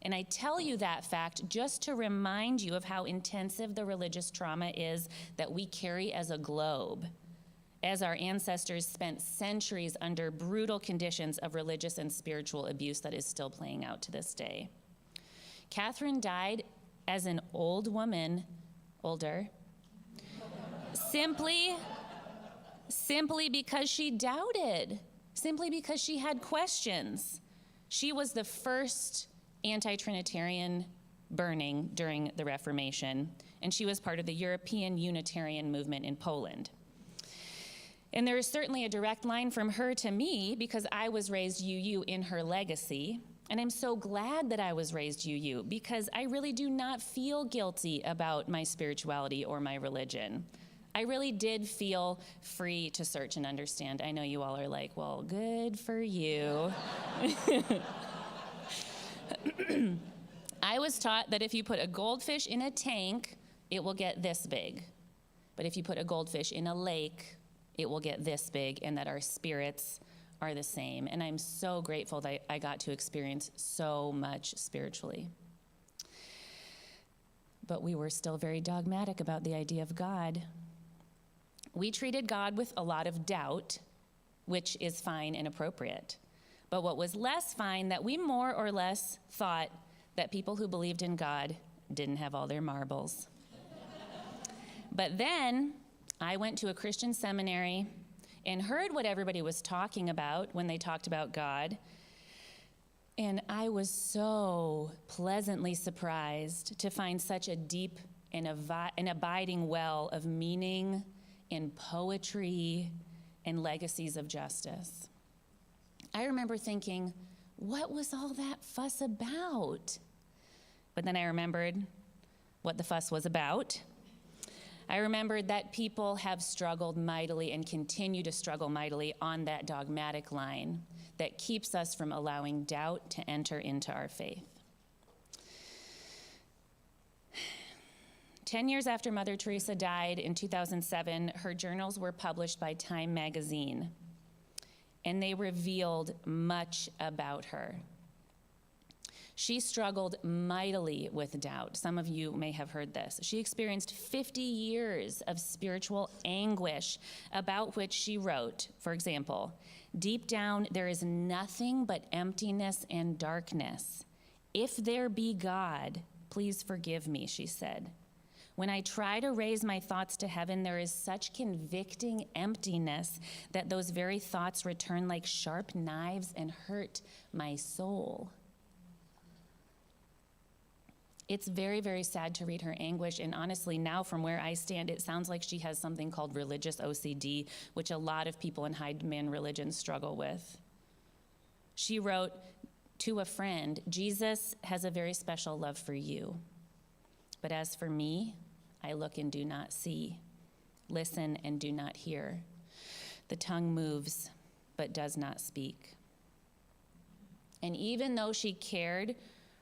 And I tell you that fact just to remind you of how intensive the religious trauma is that we carry as a globe, as our ancestors spent centuries under brutal conditions of religious and spiritual abuse that is still playing out to this day. Catherine died as an old woman, older, simply because she doubted, simply because she had questions. She was the first anti-Trinitarian burning during the Reformation, and she was part of the European Unitarian movement in Poland. And there is certainly a direct line from her to me because I was raised UU in her legacy. And I'm so glad that I was raised UU because I really do not feel guilty about my spirituality or my religion. I really did feel free to search and understand. I know you all are like, well, good for you. I was taught that if you put a goldfish in a tank, it will get this big. But if you put a goldfish in a lake, it will get this big, and that our spirits are the same. And I'm so grateful that I got to experience so much spiritually. But we were still very dogmatic about the idea of God. We treated God with a lot of doubt, which is fine and appropriate. But what was less fine, that we more or less thought that people who believed in God didn't have all their marbles. But then I went to a Christian seminary and heard what everybody was talking about when they talked about God. And I was so pleasantly surprised to find such a deep and abiding well of meaning and poetry and legacies of justice. I remember thinking, what was all that fuss about? But then I remembered what the fuss was about. I remembered that people have struggled mightily and continue to struggle mightily on that dogmatic line that keeps us from allowing doubt to enter into our faith. 10 years after Mother Teresa died in 2007, her journals were published by Time magazine, and they revealed much about her. She struggled mightily with doubt. Some of you may have heard this. She experienced 50 years of spiritual anguish, about which she wrote, for example, "Deep down there is nothing but emptiness and darkness. If there be God, please forgive me," she said. "When I try to raise my thoughts to heaven, there is such convicting emptiness that those very thoughts return like sharp knives and hurt my soul." It's very, very sad to read her anguish, and honestly, now from where I stand, it sounds like she has something called religious OCD, which a lot of people in high-demand religions struggle with. She wrote to a friend, "Jesus has a very special love for you. But as for me, I look and do not see, listen and do not hear. The tongue moves, but does not speak." And even though she cared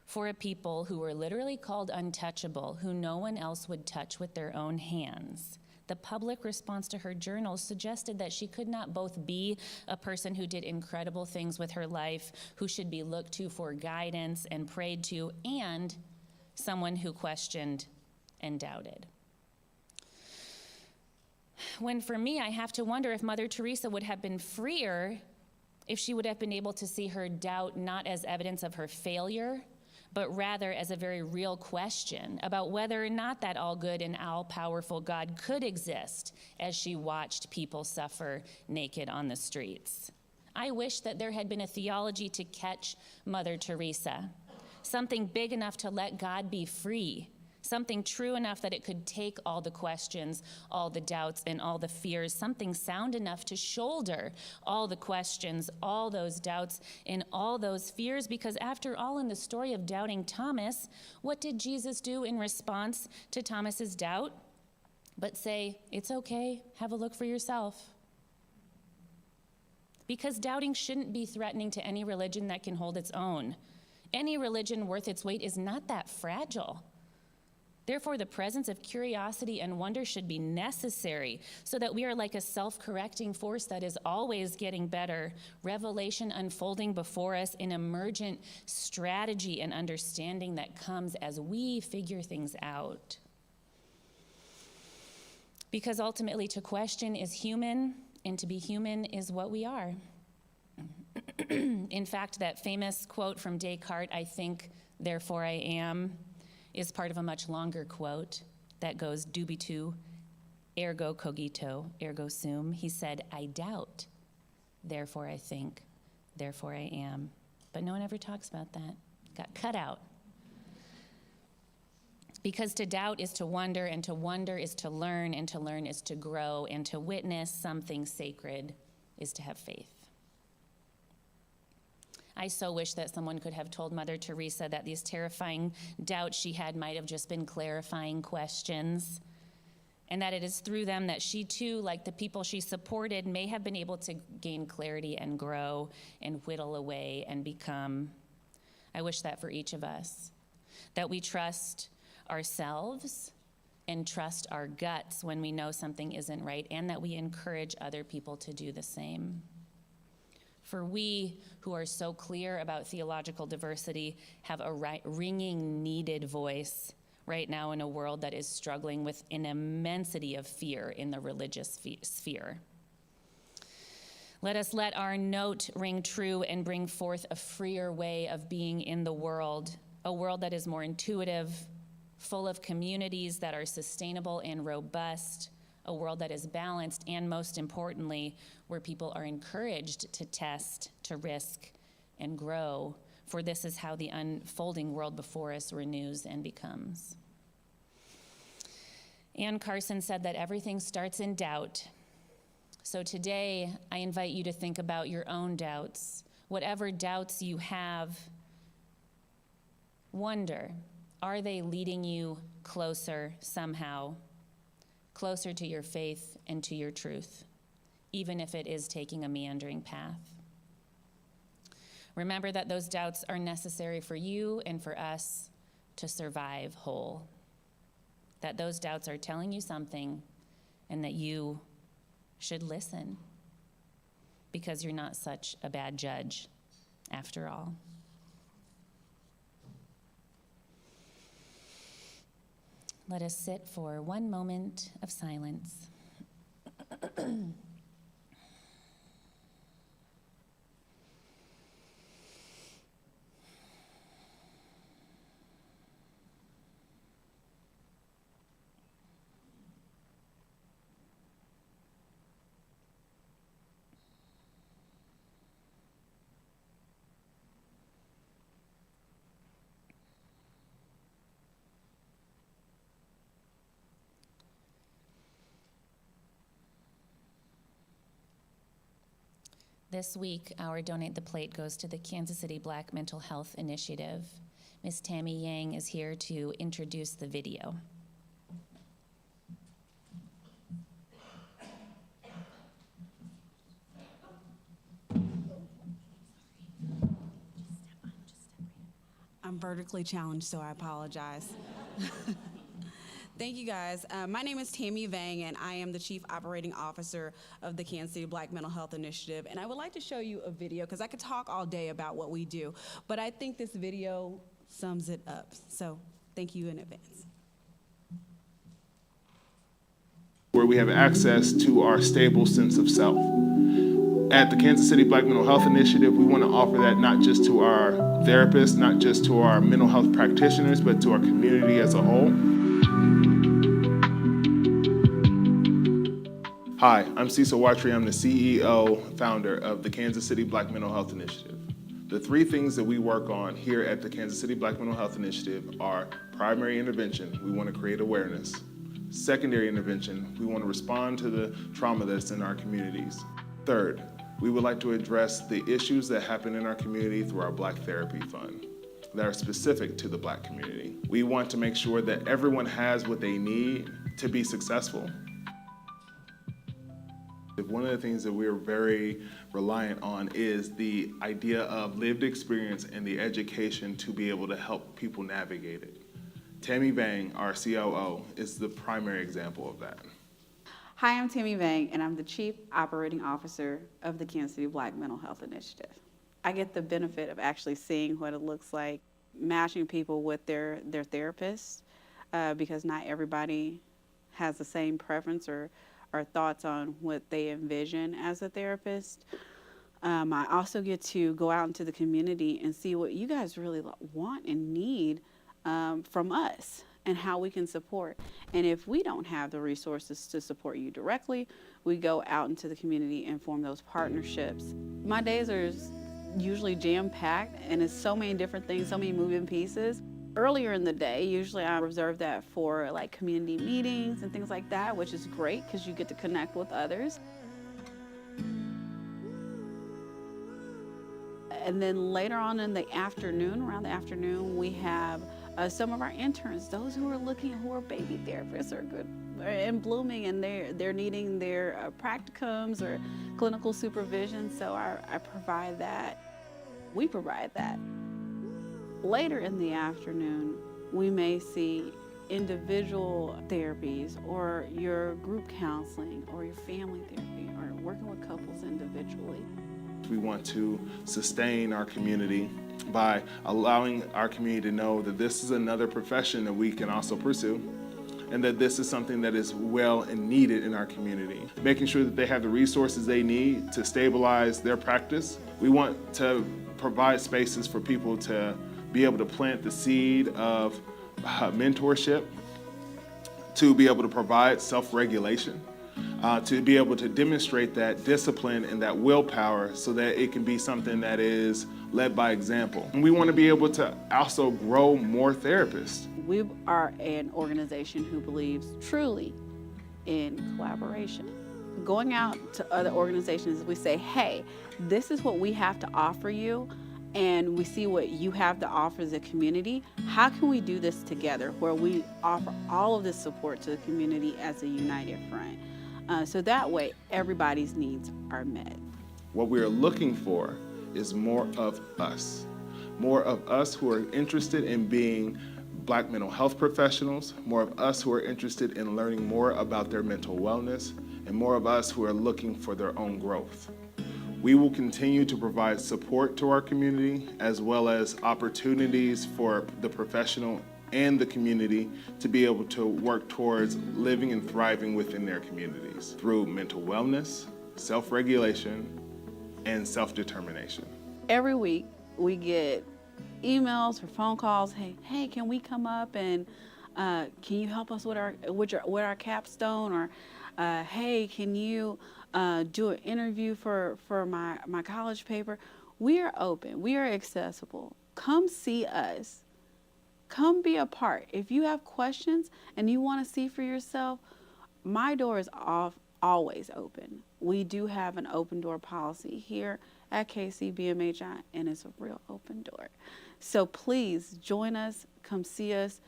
for a people who were literally called untouchable, who no one else would touch with their own hands, the public response to her journals suggested that she could not both be a person who did incredible things with her life, who should be looked to for guidance and prayed to, and someone who questioned and doubted. When for me, I have to wonder if Mother Teresa would have been freer if she would have been able to see her doubt not as evidence of her failure, but rather as a very real question about whether or not that all-good and all-powerful God could exist as she watched people suffer naked on the streets. I wish that there had been a theology to catch Mother Teresa, something big enough to let God be free, something true enough that it could take all the questions, all the doubts, and all the fears, something sound enough to shoulder all the questions, all those doubts, and all those fears, because after all, in the story of doubting Thomas, what did Jesus do in response to Thomas's doubt? But say, "It's okay, have a look for yourself." Because doubting shouldn't be threatening to any religion that can hold its own. Any religion worth its weight is not that fragile. Therefore, the presence of curiosity and wonder should be necessary so that we are like a self-correcting force that is always getting better, revelation unfolding before us, an emergent strategy and understanding that comes as we figure things out. Because ultimately, to question is human, and to be human is what we are. In fact, that famous quote from Descartes, "I think, therefore I am," is part of a much longer quote that goes, "Dubitu, ergo cogito, ergo sum." He said, "I doubt, therefore I think, therefore I am." But no one ever talks about that. Got cut out. Because to doubt is to wonder, and to wonder is to learn, and to learn is to grow, and to witness something sacred is to have faith. I so wish that someone could have told Mother Teresa that these terrifying doubts she had might have just been clarifying questions, and that it is through them that she too, like the people she supported, may have been able to gain clarity and grow and whittle away and become. I wish that for each of us, that we trust ourselves and trust our guts when we know something isn't right, and that we encourage other people to do the same. For we who are so clear about theological diversity have a ringing, needed voice right now in a world that is struggling with an immensity of fear in the religious sphere. Let us let our note ring true and bring forth a freer way of being in the world, a world that is more intuitive, full of communities that are sustainable and robust, a world that is balanced, and most importantly, where people are encouraged to test, to risk, and grow, for this is how the unfolding world before us renews and becomes. Ann Carson said that everything starts in doubt. So today, I invite you to think about your own doubts. Whatever doubts you have, wonder, are they leading you closer somehow? closer to your faith and to your truth, even if it is taking a meandering path. Remember that those doubts are necessary for you and for us to survive whole. That those doubts are telling you something and that you should listen because you're not such a bad judge after all. Let us sit for one moment of silence. This week, our Donate the Plate goes to the Kansas City Black Mental Health Initiative. Ms. Tammy Yang is here to introduce the video. I'm vertically challenged, so I apologize. Thank you, guys. My name is Tammy Vang, and I am the Chief Operating Officer of the Kansas City Black Mental Health Initiative. And I would like to show you a video, because I could talk all day about what we do, but I think this video sums it up. So thank you in advance. Where we have access to our stable sense of self. At the Kansas City Black Mental Health Initiative, we want to offer that not just to our therapists, not just to our mental health practitioners, but to our community as a whole. Hi, I'm Cecil Watry. I'm the CEO, founder of the Kansas City Black Mental Health Initiative. The three things that we work on here at the Kansas City Black Mental Health Initiative are primary intervention. We want to create awareness. Secondary intervention. We want to respond to the trauma that's in our communities. Third, we would like to address the issues that happen in our community through our Black Therapy Fund that are specific to the Black community. We want to make sure that everyone has what they need to be successful. One of the things that we're very reliant on is the idea of lived experience and the education to be able to help people navigate it. Tammy Vang, our COO, is the primary example of that. Hi, I'm Tammy Vang, and I'm the Chief Operating Officer of the Kansas City Black Mental Health Initiative. I get the benefit of actually seeing what it looks like matching people with their therapists, because not everybody has the same preference or thoughts on what they envision as a therapist. I also get to go out into the community and see what you guys really want and need from us and how we can support. And if we don't have the resources to support you directly, we go out into the community and form those partnerships. My days are usually jam-packed, and it's so many different things, so many moving pieces. Earlier in the day, usually I reserve that for like community meetings and things like that, which is great because you get to connect with others. And then later on in the afternoon, around the afternoon, we have some of our interns, those who are looking, who are baby therapists, are good and blooming, and they're needing their practicums or clinical supervision. So I provide that. We provide that. Later in the afternoon, we may see individual therapies or your group counseling or your family therapy or working with couples individually. We want to sustain our community by allowing our community to know that this is another profession that we can also pursue, and that this is something that is well and needed in our community. Making sure that they have the resources they need to stabilize their practice. We want to provide spaces for people to be able to plant the seed of mentorship, to be able to provide self-regulation, to be able to demonstrate that discipline and that willpower so that it can be something that is led by example. And we want to be able to also grow more therapists. We are an organization who believes truly in collaboration. Going out to other organizations, we say, hey, this is what we have to offer you, and we see what you have to offer as a community. How can we do this together where we offer all of this support to the community as a united front? So that way everybody's needs are met. What we are looking for is more of us who are interested in being Black mental health professionals, more of us who are interested in learning more about their mental wellness, and more of us who are looking for their own growth. We will continue to provide support to our community as well as opportunities for the professional and the community to be able to work towards living and thriving within their communities through mental wellness, self-regulation, and self-determination. Every week we get emails or phone calls. Hey, can we come up and can you help us with our capstone? Or hey, can you do an interview for my college paper? We are open. We are accessible. Come see us. Come be a part. If you have questions and you want to see for yourself, my door is always open. We do have an open door policy here at KCBMHI, and it's a real open door. So please join us, come see us,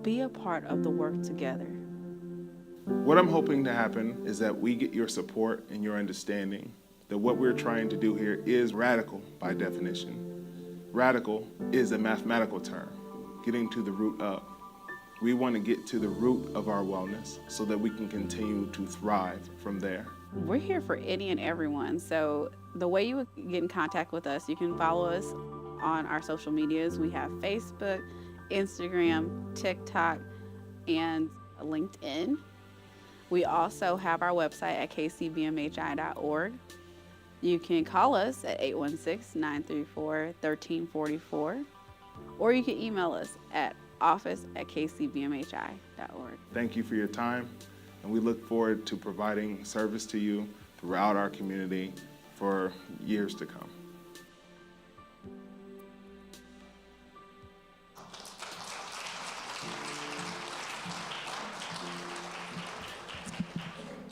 be a part of the work together. What I'm hoping to happen is that we get your support and your understanding that what we're trying to do here is radical by definition. Radical is a mathematical term, getting to the root of. We want to get to the root of our wellness so that we can continue to thrive from there. We're here for any and everyone. So the way you get in contact with us, you can follow us on our social medias. We have Facebook, Instagram, TikTok, and LinkedIn. We also have our website at kcbmhi.org. You can call us at 816-934-1344, or you can email us at office@kcbmhi.org. Thank you for your time, and we look forward to providing service to you throughout our community for years to come.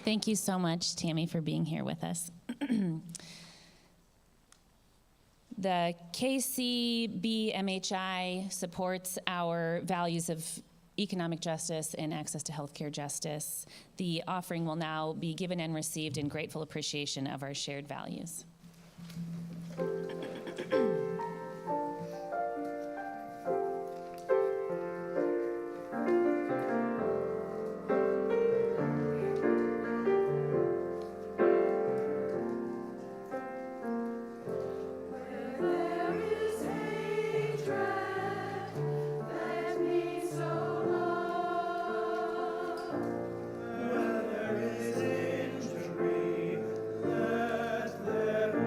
Thank you so much, Tammy, for being here with us. The KCBMHI supports our values of economic justice and access to healthcare justice. The offering will now be given and received in grateful appreciation of our shared values. There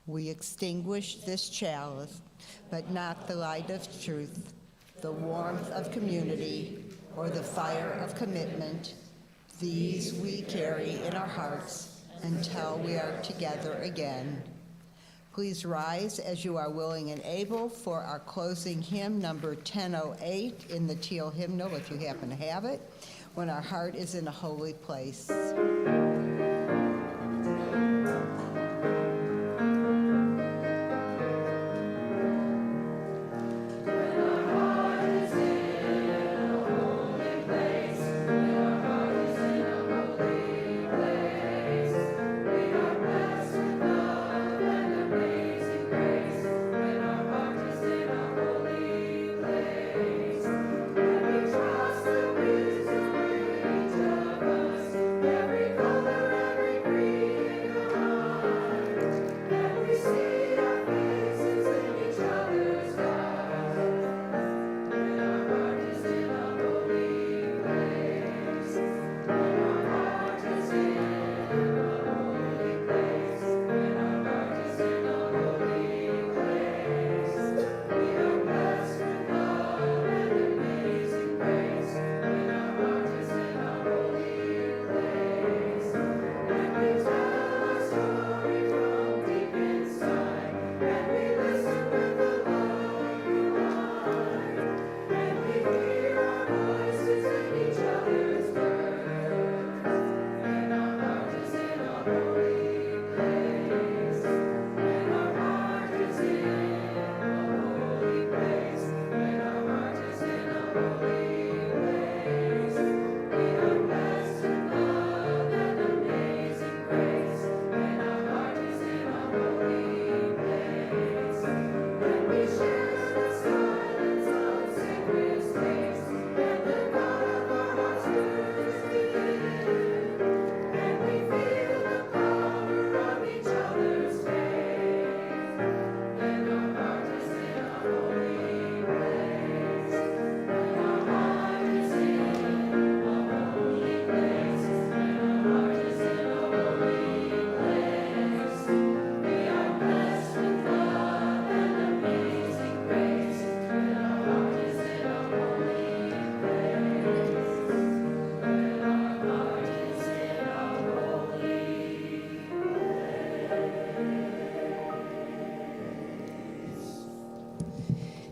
we extinguish this chalice, but not the light of truth, the warmth of community, or the fire of commitment. These we carry in our hearts until we are together again. Please rise as you are willing and able for our closing hymn, number 1008 in the teal hymnal, if you happen to have it, When Our Heart is in a Holy Place.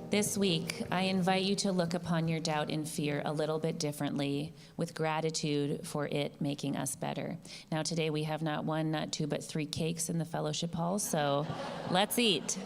This week, I invite you to look upon your doubt and fear a little bit differently, with gratitude for it making us better. Now, today we have not one, not two, but 3 cakes in the fellowship hall, so let's eat.